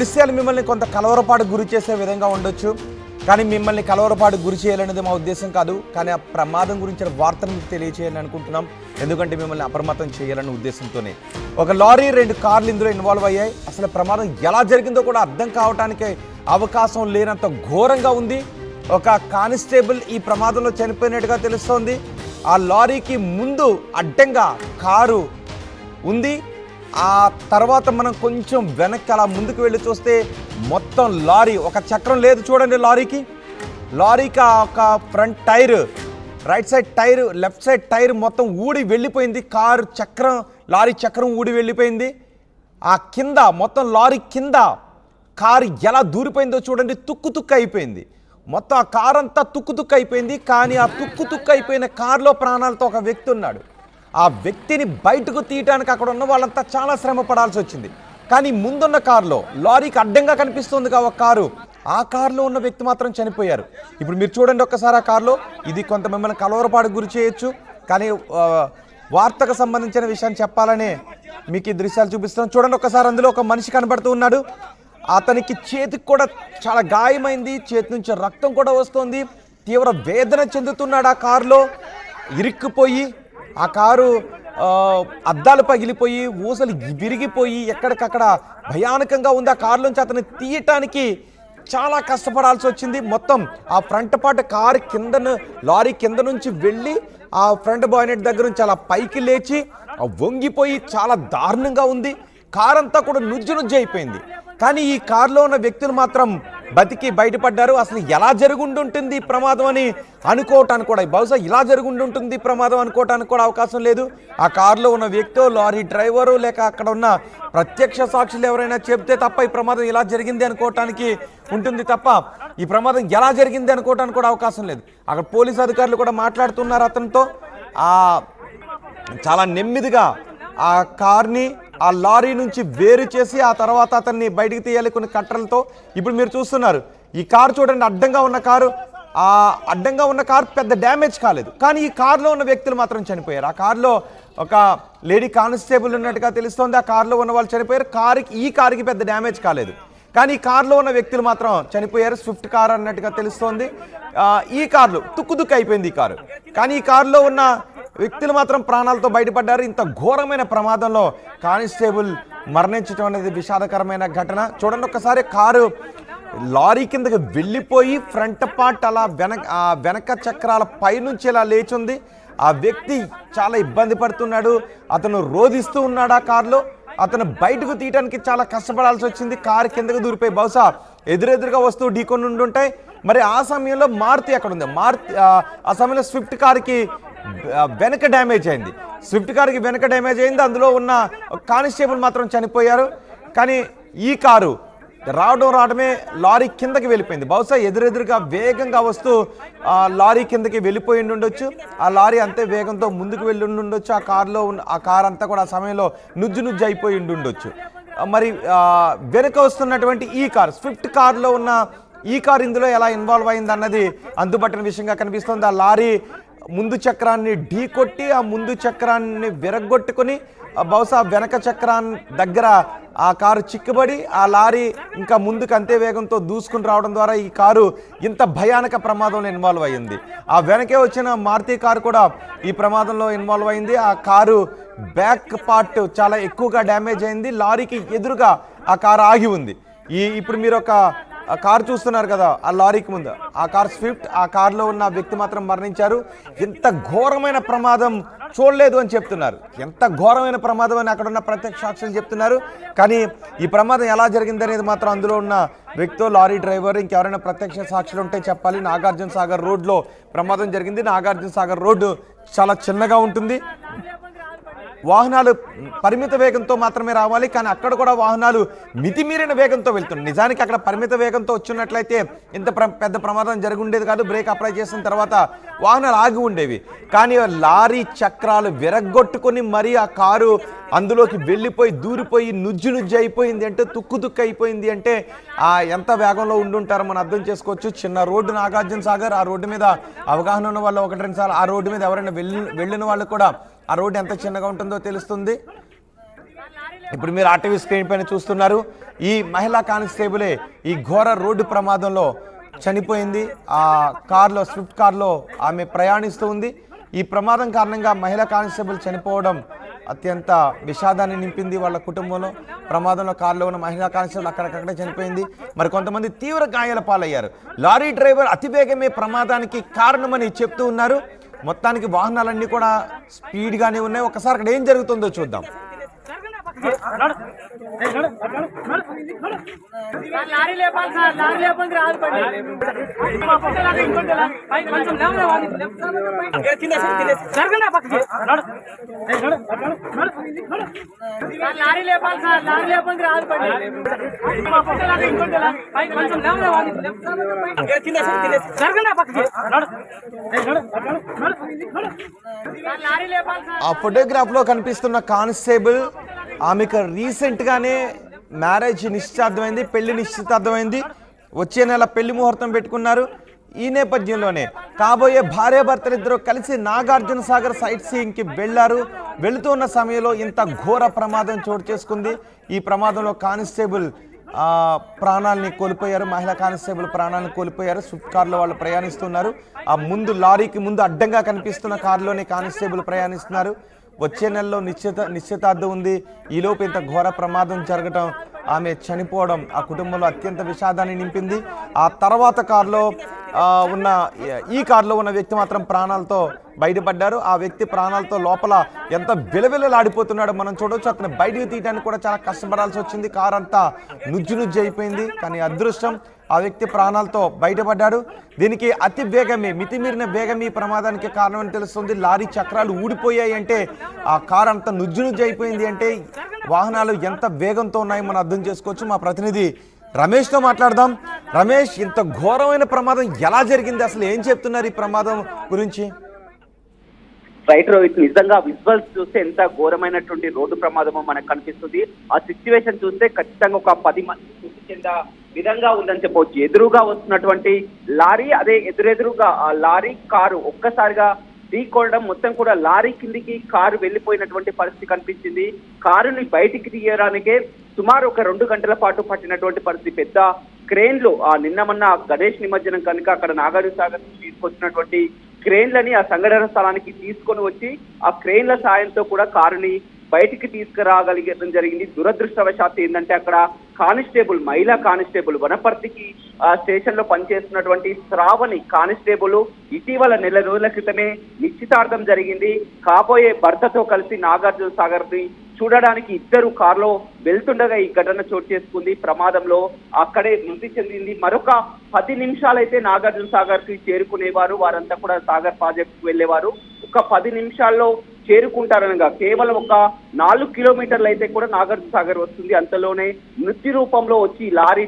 దృశ్యాలు మిమ్మల్ని కొంత కలవరపాటుకు గురి చేసే విధంగా ఉండొచ్చు, కానీ మిమ్మల్ని కలవరపాటుకు గురి చేయాలనేది మా ఉద్దేశం కాదు. కానీ ఆ ప్రమాదం గురించిన వార్తను తెలియచేయాలని అనుకుంటున్నాం, ఎందుకంటే మిమ్మల్ని అప్రమత్తం చేయాలనే ఉద్దేశంతోనే. ఒక లారీ 2 కార్లు ఇందులో ఇన్వాల్వ్ అయ్యాయి. అసలు ప్రమాదం ఎలా జరిగిందో కూడా అర్థం కావడానికి అవకాశం లేనంత ఘోరంగా ఉంది. ఒక కానిస్టేబుల్ ఈ ప్రమాదంలో చనిపోయినట్టుగా తెలుస్తోంది. ఆ లారీకి ముందు అడ్డంగా కారు ఉంది. ఆ తర్వాత మనం కొంచెం వెనక్కి అలా ముందుకు వెళ్ళి చూస్తే మొత్తం లారీ, ఒక చక్రం లేదు చూడండి లారీకి ఒక front tyre, right side tyre, left side tyre మొత్తం ఊడి వెళ్ళిపోయింది. లారీ చక్రం ఊడి వెళ్ళిపోయింది. ఆ కింద మొత్తం లారీ కింద కారు ఎలా దూరిపోయిందో చూడండి, తుక్కు అయిపోయింది. మొత్తం ఆ కారు అంతా తుక్కు అయిపోయింది. కానీ ఆ తుక్కు అయిపోయిన కారులో ప్రాణాలతో ఒక వ్యక్తి ఉన్నాడు. ఆ వ్యక్తిని బయటకు తీయడానికి అక్కడ ఉన్న వాళ్ళంతా చాలా శ్రమ పడాల్సి వచ్చింది. కానీ ముందున్న కారులో, లారీకి అడ్డంగా కనిపిస్తుంది ఒక కారు, ఆ కారులో ఉన్న వ్యక్తి మాత్రం చనిపోయారు. ఇప్పుడు మీరు చూడండి ఒక్కసారి ఆ కారులో. ఇది కొంత మిమ్మల్ని కలవరపాటుకు గురి చేయొచ్చు, కానీ వార్తకు సంబంధించిన విషయాన్ని చెప్పాలనే మీకు ఈ దృశ్యాలు చూపిస్తున్నాం. చూడండి ఒక్కసారి, అందులో ఒక మనిషి కనబడుతూ ఉన్నాడు. అతనికి చేతికి కూడా చాలా గాయమైంది, చేతి నుంచి రక్తం కూడా వస్తుంది, తీవ్ర వేదన చెందుతున్నాడు. ఆ కారులో ఇరుక్కుపోయి, ఆ కారు అద్దాలు పగిలిపోయి, ఊసలు విరిగిపోయి ఎక్కడికక్కడ భయానకంగా ఉంది. ఆ కారులోంచి అతన్ని తీయటానికి చాలా కష్టపడాల్సి వచ్చింది. మొత్తం ఆ ఫ్రంట్ పార్ట్ కారు లారీ కింద నుంచి వెళ్ళి ఆ ఫ్రంట్ బాయినెట్ దగ్గర నుంచి అలా పైకి లేచి వంగిపోయి చాలా దారుణంగా ఉంది. కారు అంతా కూడా నుజ్జు అయిపోయింది. కానీ ఈ కారులో ఉన్న వ్యక్తులు మాత్రం బతికి బయటపడ్డారు. అసలు ఎలా జరుగుండుంటుంది ప్రమాదం అని అనుకోవటానికి కూడా, బహుశా ఇలా జరుగుండుంటుంది ప్రమాదం అనుకోవటానికి కూడా అవకాశం లేదు. ఆ కారులో ఉన్న వ్యక్తి, లారీ డ్రైవరు, లేక అక్కడ ఉన్న ప్రత్యక్ష సాక్షులు ఎవరైనా చెప్తే తప్ప ఈ ప్రమాదం ఇలా జరిగింది అనుకోవటానికి ఉంటుంది తప్ప ఈ ప్రమాదం ఎలా జరిగింది అనుకోవటానికి కూడా అవకాశం లేదు. అక్కడ పోలీసు అధికారులు కూడా మాట్లాడుతున్నారు అతనితో. చాలా నెమ్మదిగా ఆ కార్ని ఆ లారీ నుంచి వేరు చేసి ఆ తర్వాత అతన్ని బయటికి తీయాలి కొన్ని కట్టలతో. ఇప్పుడు మీరు చూస్తున్నారు ఈ కారు చూడండి, అడ్డంగా ఉన్న కారు పెద్ద డ్యామేజ్ కాలేదు, కానీ ఈ కారులో ఉన్న వ్యక్తులు మాత్రం చనిపోయారు. ఆ కారులో ఒక లేడీ కానిస్టేబుల్ ఉన్నట్టుగా తెలుస్తోంది. ఆ కారులో ఉన్న వాళ్ళు చనిపోయారు. ఈ కారుకి పెద్ద డ్యామేజ్ కాలేదు, కానీ ఈ కారులో ఉన్న వ్యక్తులు మాత్రం చనిపోయారు. స్విఫ్ట్ కార్ అన్నట్టుగా తెలుస్తోంది. ఈ కార్లు తుక్కు అయిపోయింది ఈ కారు, కానీ ఈ కారులో ఉన్న వ్యక్తులు మాత్రం ప్రాణాలతో బయటపడ్డారు. ఇంత ఘోరమైన ప్రమాదంలో కానిస్టేబుల్ మరణించడం అనేది విషాదకరమైన ఘటన. చూడండి ఒక్కసారి, కారు లారీ కిందకి వెళ్ళిపోయి ఫ్రంట్ పార్ట్ అలా వెనక చక్రాల పైనుంచి ఇలా లేచుంది. ఆ వ్యక్తి చాలా ఇబ్బంది పడుతున్నాడు, అతను రోధిస్తూ ఉన్నాడు. ఆ కారులో అతను బయటకు తీయడానికి చాలా కష్టపడాల్సి వచ్చింది. కారు కిందకు దూరిపోయి బహుశా ఎదురెదురుగా వస్తూ ఢీకొని ఉండుంటాయి. మరి ఆ సమయంలో మారుతి అక్కడ ఉంది. ఆ సమయంలో స్విఫ్ట్ కారుకి వెనక డ్యామేజ్ అయింది. అందులో ఉన్న కానిస్టేబుల్ మాత్రం చనిపోయారు. కానీ ఈ కారు రావడమే లారీ కిందకి వెళ్ళిపోయింది. బహుశా ఎదురెదురుగా వేగంగా వస్తూ లారీ కిందకి వెళ్ళిపోయి ఉండొచ్చు. ఆ లారీ అంతే వేగంతో ముందుకు వెళ్ళి ఉండొచ్చు. ఆ కారు అంతా కూడా ఆ సమయంలో నుజ్జు అయిపోయి ఉండొచ్చు. మరి వెనుక వస్తున్నటువంటి ఈ కారు, స్విఫ్ట్ కారులో ఉన్న ఈ కారు ఇందులో ఎలా ఇన్వాల్వ్ అయింది అన్నది అందుబట్టిన విషయంగా కనిపిస్తుంది. ఆ లారీ ముందు చక్రాన్ని ఢీకొట్టి ఆ ముందు చక్రాన్ని విరగొట్టుకుని బహుశా వెనక చక్రాన్ని దగ్గర ఆ కారు చిక్కుబడి ఆ లారీ ఇంకా ముందుకు అంతే వేగంతో దూసుకుని రావడం ద్వారా ఈ కారు ఇంత భయానక ప్రమాదంలో ఇన్వాల్వ్ అయ్యింది. ఆ వెనకే వచ్చిన మారుతి కారు కూడా ఈ ప్రమాదంలో ఇన్వాల్వ్ అయింది. ఆ కారు బ్యాక్ పార్ట్ చాలా ఎక్కువగా డ్యామేజ్ అయింది. లారీకి ఎదురుగా ఆ కారు ఆగి ఉంది. ఇప్పుడు మీరు ఒక కారు చూస్తున్నారు కదా, ఆ లారీకి ముందు ఆ కార్ స్విఫ్ట్, ఆ కారులో ఉన్న వ్యక్తి మాత్రం మరణించారు. ఎంత ఘోరమైన ప్రమాదం చూడలేదు అని చెప్తున్నారు. ఎంత ఘోరమైన ప్రమాదం అని అక్కడ ఉన్న ప్రత్యక్ష సాక్షులు చెప్తున్నారు. కానీ ఈ ప్రమాదం ఎలా జరిగింది అనేది మాత్రం అందులో ఉన్న వ్యక్తి, లారీ డ్రైవర్, ఇంకెవరైనా ప్రత్యక్ష సాక్షులు ఉంటే చెప్పాలి. నాగార్జున సాగర్ రోడ్లో ప్రమాదం జరిగింది. నాగార్జున సాగర్ రోడ్డు చాలా చిన్నగా ఉంటుంది. వాహనాలు పరిమిత వేగంతో మాత్రమే రావాలి, కానీ అక్కడ కూడా వాహనాలు మితిమీరిన వేగంతో వెళ్తున్నాయి. నిజానికి అక్కడ పరిమిత వేగంతో వచ్చినట్లయితే ఇంత పెద్ద ప్రమాదం జరిగి ఉండేది కాదు. బ్రేక్ అప్లై చేసిన తర్వాత వాహనాలు ఆగి ఉండేవి. కానీ లారీ చక్రాలు విరగొట్టుకొని మరీ ఆ కారు అందులోకి వెళ్ళిపోయి దూరిపోయి నుజ్జు అయిపోయింది అంటే, తుక్కు అయిపోయింది అంటే ఎంత వేగంలో ఉండుంటారో మనం అర్థం చేసుకోవచ్చు. చిన్న రోడ్డు నాగార్జున సాగర్, ఆ రోడ్డు మీద అవగాహన ఉన్న వాళ్ళు 1-2 సార్లు ఆ రోడ్డు మీద ఎవరైనా వెళ్ళిన వాళ్ళు కూడా ఆ రోడ్డు ఎంత చిన్నగా ఉంటుందో తెలుస్తుంది. ఇప్పుడు మీరు ఆర్టీవీ స్క్రీన్ పైన చూస్తున్నారు. ఈ మహిళా కానిస్టేబులే ఈ ఘోర రోడ్డు ప్రమాదంలో చనిపోయింది. ఆ కార్లో, స్విఫ్ట్ కార్లో ఆమె ప్రయాణిస్తూ ఉంది. ఈ ప్రమాదం కారణంగా మహిళా కానిస్టేబుల్ చనిపోవడం అత్యంత విషాదాన్ని నింపింది వాళ్ళ కుటుంబంలో. ప్రమాదంలో కారులో ఉన్న మహిళా కానిస్టేబుల్ అక్కడక్కడే చనిపోయింది. మరి కొంతమంది తీవ్ర గాయాల పాలయ్యారు. లారీ డ్రైవర్ అతివేగమే ప్రమాదానికి కారణమని చెప్తూ ఉన్నారు. మొత్తానికి వాహనాలన్నీ కూడా స్పీడ్గానే ఉన్నాయి. ఒకసారి అక్కడ ఏం జరుగుతుందో చూద్దాం. లారీ లేపాలి సార్, లారీ లేకపోతే రాదు బండి. లారీ లేపాలి సార్, లారీ లేకపోతే రాదు బండి. ఆ ఫోటోగ్రాఫ్ లో కనిపిస్తున్న కానిస్టేబుల్ ఆమెకు రీసెంట్ గానే మ్యారేజ్ నిశ్చితార్థమైంది, పెళ్లి నిశ్చితార్థమైంది. వచ్చే నెల పెళ్లి ముహూర్తం పెట్టుకున్నారు. ఈ నేపథ్యంలోనే కాబోయే భార్యాభర్తలిద్దరూ కలిసి నాగార్జున సాగర్ సైట్ సీయింగ్ కి వెళ్లారు. వెళుతున్న సమయంలో ఇంత ఘోర ప్రమాదం చోటు చేసుకుంది. ఈ ప్రమాదంలో కానిస్టేబుల్ ప్రాణాలని కోల్పోయారు. మహిళా కానిస్టేబుల్ ప్రాణాలను కోల్పోయారు. స్విఫ్ట్ కార్లో వాళ్ళు ప్రయాణిస్తున్నారు. ఆ ముందు లారీకి ముందు అడ్డంగా కనిపిస్తున్న కారులోనే కానిస్టేబుల్ ప్రయాణిస్తున్నారు. వచ్చే నెలలో నిశ్చితార్థం ఉంది. ఈలోపు ఇంత ఘోర ప్రమాదం జరగటం, ఆమె చనిపోవడం ఆ కుటుంబంలో అత్యంత విషాదాన్ని నింపింది. ఆ తర్వాత ఈ కారులో ఉన్న వ్యక్తి మాత్రం ప్రాణాలతో బయటపడ్డారు. ఆ వ్యక్తి ప్రాణాలతో లోపల ఎంత విలవిలలాడిపోతున్నాడో మనం చూడవచ్చు. అతను బయటకు తీయడానికి కూడా చాలా కష్టపడాల్సి వచ్చింది. కారు అంతా నుజ్జు అయిపోయింది. కానీ అదృష్టం, ఆ వ్యక్తి ప్రాణాలతో బయటపడ్డాడు. దీనికి అతి వేగమే, మితిమీరిన వేగం ఈ ప్రమాదానికి కారణమని తెలుస్తుంది. లారీ చక్రాలు ఊడిపోయాయి అంటే, ఆ కారు అంత నుజ్జు అయిపోయింది అంటే వాహనాలు ఎంత వేగంతో ఉన్నాయో మనం అర్థం చేసుకోవచ్చు. మా ప్రతినిధి రమేష్తో మాట్లాడదాం. రమేష్, ఇంత ఘోరమైన ప్రమాదం ఎలా జరిగింది? అసలు ఏం చెప్తున్నారు ఈ ప్రమాదం గురించి? రైట్ రోహిత్, నిజంగా విజువల్స్ చూస్తే ఎంత ఘోరమైనటువంటి రోడ్డు ప్రమాదమో మనకు కనిపిస్తుంది. ఆ సిచ్యువేషన్ చూస్తే ఖచ్చితంగా ఒక 10 మంది మృతి చెందే విధంగా ఉందని చెప్పవచ్చు. ఎదురుగా వస్తున్నటువంటి లారీ, అదే ఎదురెదురుగా ఆ లారీ కారు ఒక్కసారిగా ఢీకొనడం, మొత్తం కూడా లారీ కిందికి కారు వెళ్లిపోయినటువంటి పరిస్థితి కనిపించింది. కారుని బయటికి తీయడానికే సుమారు ఒక 2 గంటల పాటు పట్టినటువంటి పరిస్థితి. పెద్ద క్రేన్లు నిన్న మొన్న గణేష్ నిమజ్జనం కనుక అక్కడ నాగార్జున సాగర్ తీసుకొచ్చినటువంటి క్రేన్లని ఆ సంఘటన స్థలానికి తీసుకొని వచ్చి ఆ క్రేన్ల సాయంతో కూడా కారుని బయటికి తీసుకురాగలిగడం జరిగింది. దురదృష్టవశాత్తు ఏంటంటే అక్కడ కానిస్టేబుల్, మహిళా కానిస్టేబుల్, వనపర్తికి స్టేషన్ లో పనిచేస్తున్నటువంటి శ్రావణి కానిస్టేబుల్ ఇటీవల నెల రోజుల క్రితమే నిశ్చితార్థం జరిగింది. కాబోయే భర్తతో కలిసి నాగార్జున సాగర్ ని చూడడానికి ఇద్దరు కారులో వెళ్తుండగా ఈ ఘటన చోటు చేసుకుంది. ప్రమాదంలో అక్కడే మృతి చెందింది. మరొక 10 నిమిషాలైతే నాగార్జున సాగర్ కి చేరుకునేవారు. వారంతా కూడా సాగర్ ప్రాజెక్ట్ కు వెళ్లేవారు. ఒక 10 నిమిషాల్లో చేరుకుంటారనగా కేవలం ఒక 4 కిలోమీటర్లు అయితే కూడా నాగార్జున సాగర్ వస్తుంది. అంతలోనే మృత్యు రూపంలో వచ్చి లారీ